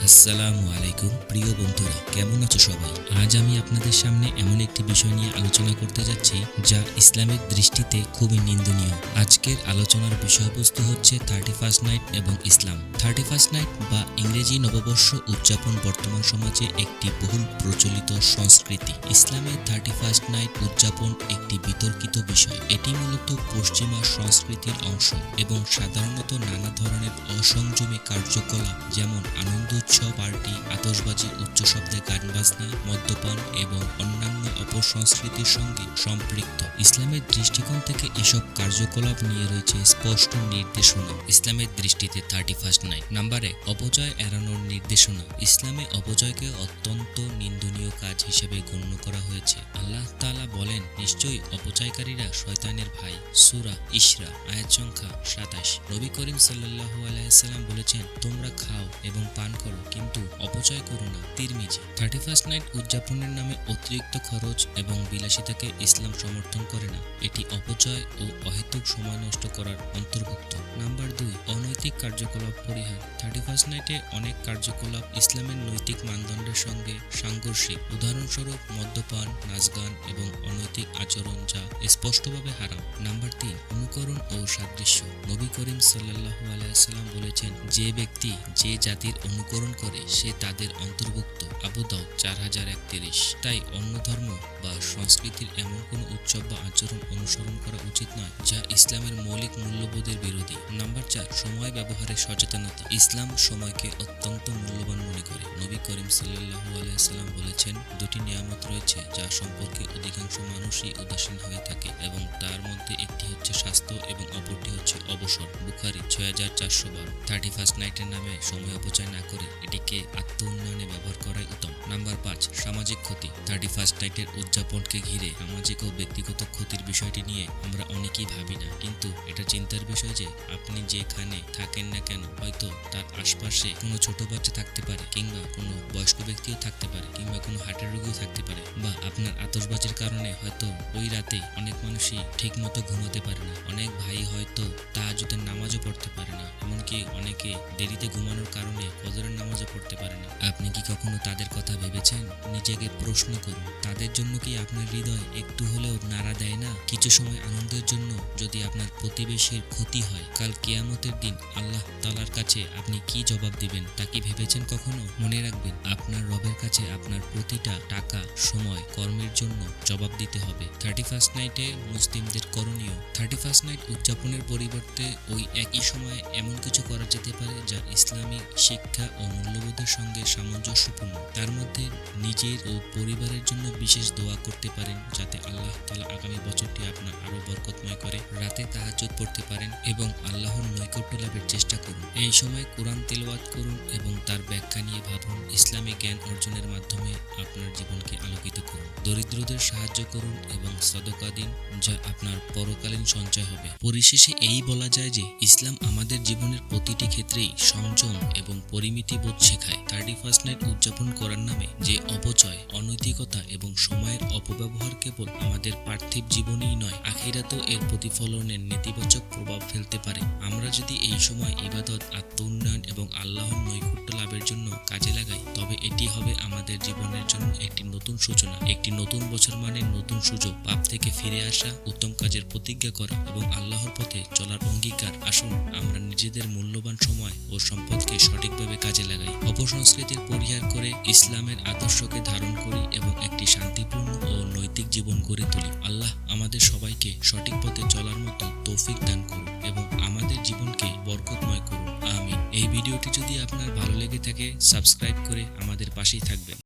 আসসালামু আলাইকুম প্রিয় বন্ধুরা, কেমন আছো সবাই? আজ আমি আপনাদের সামনে এমন একটি বিষয় নিয়ে আলোচনা করতে যাচ্ছি যা ইসলামের দৃষ্টিতে খুবই নিন্দনীয়। আজকের আলোচনার বিষয়বস্তু হচ্ছে 31st নাইট এবং ইসলাম। 31st নাইট বা ইংরেজি নববর্ষ উদযাপন বর্তমান সমাজে একটি বহুল প্রচলিত সংস্কৃতি। ইসলামের 31st নাইট উদযাপন একটি বিতর্কিত বিষয়। এটি মূলত পশ্চিমা সংস্কৃতির অংশ এবং সাধারণত নানা ধরনের অসংযমী কার্যকলাপ যেমন আনন্দ উৎসব, পার্টি, আতশবাজি, উচ্চ শব্দে গান বাজনা, মদ্যপান এবং অন্যান্য অপসংস্কৃতির সঙ্গে সম্পৃক্ত। ইসলামের দৃষ্টিকোণ থেকে এসব কার্যকলাপ নিয়ে রয়েছে স্পষ্ট নির্দেশনা। ইসলামের দৃষ্টিতে 31st নাইট। নাম্বার 1, অপচয় এড়ানোর নির্দেশনা। ইসলামে অপচয়কে অত্যন্ত নিন্দনীয় কাজ হিসেবে গণ্য করা হয়েছে। আল্লাহ তাআলা বলেন, নিশ্চয়ই অপচয়কারীরা শয়তানের ভাই। সূরা ইসরা আয়াত সংখ্যা 27। নবী করিম সাল্লাল্লাহু আলাইহি ওয়াসাল্লাম বলেছেন, তোমরা খাও এবং পান করো, কিন্তু অপচয় করো না। তিরমিজি। 31st নাইট উদযাপনের নামে অতিরিক্ত খরচ এবং বিলাসিতাকে ইসলাম সমর্থন করে না। এটি অপচয় ও অহেতুক সময় নষ্ট করার অন্তর্ভুক্ত। নাম্বার 2, অনৈতিক কার্যকলাপ পরিহার। 31st নাইটে অনেক কার্যকলাপ ইসলামের নৈতিক মানদণ্ডের সঙ্গে সাংঘর্ষিক। উদাহরণস্বরূপ মদ্যপান, নাচগান এবং অনৈতিক আচরণ যা স্পষ্টভাবে হারাম। নাম্বার 3, অনুকরণ ও সাদৃশ্য। নবী করিম সাল্লাল্লাহু আলাইহি ওয়াসাল্লাম বলেছেন, যে ব্যক্তি যে জাতির অনুকরণ করে সে তাদের অন্তর্ভুক্ত। আবু দাউদ 4031। তাই অন্য ধর্ম বা সংস্কৃতির এমন কোনো উৎসব বা আচরণ অনুসরণ করা উচিত নয় যা ইসলামের মৌলিক মূল্যবোধের বিরোধী। নাম্বার 4, সময় ব্যবহারে সচেতনতা। ইসলাম সময়কে অত্যন্ত মূল্যবান মনে করে। নবী করিম সাল্লাল্লাহু আলাইহি ওয়াসাল্লাম বলেছেন, দুটি নিয়ামত রয়েছে যা সম্পর্কে অধিকাংশ মানুষই উদাসীন হয়ে থাকে এবং তার মধ্যে একটি হচ্ছে স্বাস্থ্য এবং অপরটি হচ্ছে অবসর। বুখারী 6412। 31st নাইটের নামে সময় অপচয় না করে এটিকে আত্ম-উন্নয়নে ব্যবহার করাই উত্তম। নাম্বার 5, সামাজিক ক্ষতি। 31st নাইটের উদযাপনকে ঘিরে সামাজিক ও ব্যক্তিগত ক্ষতির বিষয়টি নিয়ে আমরা অনেকেই ভাবি না, কিন্তু এটা চিন্তার বিষয় যে আপনি যেখানে থাকেন না কেন, হয়তো তার আশপাশে কোনো ছোট বাচ্চা থাকতে পারে, কিংবা কোনো বয়স্ক ব্যক্তিও থাকতে পারে, কিংবা কোনো হার্টের রোগীও থাকতে পারে, বা আপনার আতশবাজির কারণে হয়তো ওই রাতে অনেক মানুষই ঠিক মতো ঘুমাতে পারে না। অনেক ভাই হয়তো তাহাজ্জুদের নামাজও পড়তে পারে না, এমনকি অনেকে দেরিতে ঘুমানোর কারণে ফজরের নামাজও পড়তে পারে না। আপনি কি কখনো তাদের কথা ভেবেছেন? নিজেকে প্রশ্ন করুন, তাদের জন্য কি আপনার হৃদয় একটু হলেও নাড়া দেয় না? কিছু সময় আনন্দের জন্য যদি আপনার প্রতিবেশীর ক্ষতি হয়, কাল কিয়ামতের দিন আল্লাহ তাআলার কাছে আপনি কি জবাব দিবেন তা কি ভেবেছেন কখনো? মনে রাখবেন, আপনার রবের কাছে আপনার প্রতিটা টাকা, সময়, কর্মের জন্য জবাব দিতে হবে। 31st নাইটে মুসলিমদের করণীয়। 31st নাইট উদযাপনের পরিবর্তে ওই একই সময়ে এমন কিছু করা যেতে পারে যা ইসলামিক শিক্ষা ও মূল্যবোধের সঙ্গে সামঞ্জস্যপূর্ণ। তার মধ্যে নিজের ও পরিবারের জন্য বিশেষ দোয়া করতে পারেন যাতে আল্লাহ তাআলা আগামী বছরটি আপনার আরো বরকতময় করে। রাতে তাহাজ্জুদ পড়তে পারেন এবং আল্লাহর নৈকট্য লাভের চেষ্টা করুন। এই সময় কোরআন তেলাওয়াত করুন এবং তার ব্যাখ্যা নিয়ে ভাবুন। ইসলামী জ্ঞান অর্জনের মাধ্যমে আপনার জীবনকে আলোকিত করুন। দরিদ্রদের সাহায্য করুন এবং সদকা দিন, যা আপনার পরকালীন সঞ্চয় হবে। পরিশেষে এই বলা যায় যে ইসলাম আমাদের জীবনের প্রতিটি ক্ষেত্রেই সংযম এবং পরিমিতি বোধ শেখায়। 31st নাইট উদযাপন করার নামে যে অপচয়, অনৈতিকতা এবং সময়ের অপব্যবহার কেবল আমাদের পার্থিব জীবনেই নয়, আখিরাতেও এর প্রতিফলনের নেতিবাচক প্রভাব ফেলতে পারে। আমরা যদি এই সময় ইবাদত, আত্ম-উন্নয়ন এবং আল্লাহর নৈকট্য লাভের জন্য কাজে লাগাই, তবে এটি হবে আমাদের জীবনের জন্য একটি নতুন সূচনা। একটি নতুন বছর মানে নতুন সুযোগ, পাপ থেকে ফিরে আসা, উত্তম কাজের প্রতিজ্ঞা করা এবং আল্লাহর পথে চলার অঙ্গীকার। আসুন আমরা নিজেদের মূল্যবান সময় ও সম্পদকে সঠিকভাবে কাজে লাগাই, অপসংস্কৃতির পরিহার করে ইসলামের আদর্শকে ধারণ করি এবং একটি শান্তিপূর্ণ ও নৈতিক জীবন গড়ে তুলি। আল্লাহ আমাদের সবাইকে সঠিক পথে চলার মতো তৌফিক দান করুন এবং আমাদের জীবনকে বরকতময় করুন। আমিন। এই ভিডিওটি যদি আপনার ভালো লেগে থাকে, সাবস্ক্রাইব করে আমাদের পাশেই থাকবেন।